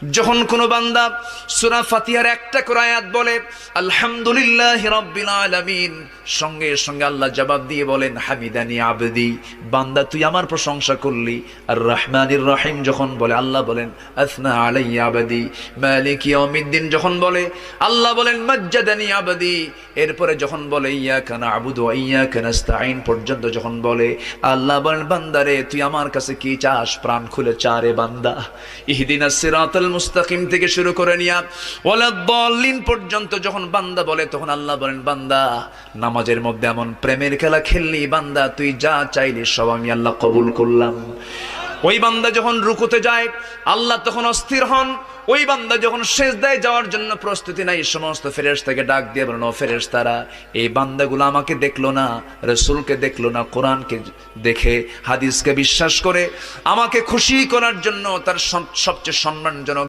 যখন কোনো বান্দা সূরা ফাতিহার একটা করে আয়াত বলে আলহামদুলিল্লাহি রাব্বিল আলামিন, সঙ্গে সঙ্গে আল্লাহ জবাব দিয়ে বলেন হামিদানি আবদি, বান্দা তুই আমার প্রশংসা করলি। আর রহমানির রহিম যখন বলে আল্লাহ বলেন আসনা আলাইয়া আবদি। মালিক ইয়াউমিদ্দিন যখন বলে আল্লাহ বলেন মাজ্জাদানি আবদি। এরপরে যখন বলে ইয়াকা না'বুদু ওয়া ইয়াকা নাস্তাঈন পর্যন্ত যখন বলে আল্লাহ বলেন বান্দারে তুই আমার কাছে কি চাস, প্রাণ খুলে চারে বান্দা। ইহদিনাস সিরাতাল মুস্তাকিম থেকে শুরু করে নিয়া ওয়ালাদ-দাল্লিন পর্যন্ত যখন বান্দা বলে তখন আল্লাহ বলেন বান্দা নামাজের মধ্যে এমন প্রেমের খেলা খেললি বান্দা, তুই যা চাইলি সব আমি আল্লাহ কবুল করলাম। ওই বান্দা যখন রুকুতে যায় আল্লাহ তখন অস্থির হন। ওই বান্দা যখন সিজদায় যাওয়ার জন্য প্রস্তুতি নাই, সমস্ত ফেরেশতাকে ডাক দিয়ে বলেন ও ফেরেশতারা, এই বান্দাগুলো আমাকে দেখলো না, রাসূলকে দেখলো না, কোরআনকে দেখে হাদিসকে বিশ্বাস করে আমাকে খুশি করার জন্য তার সবচেয়ে সম্মানজনক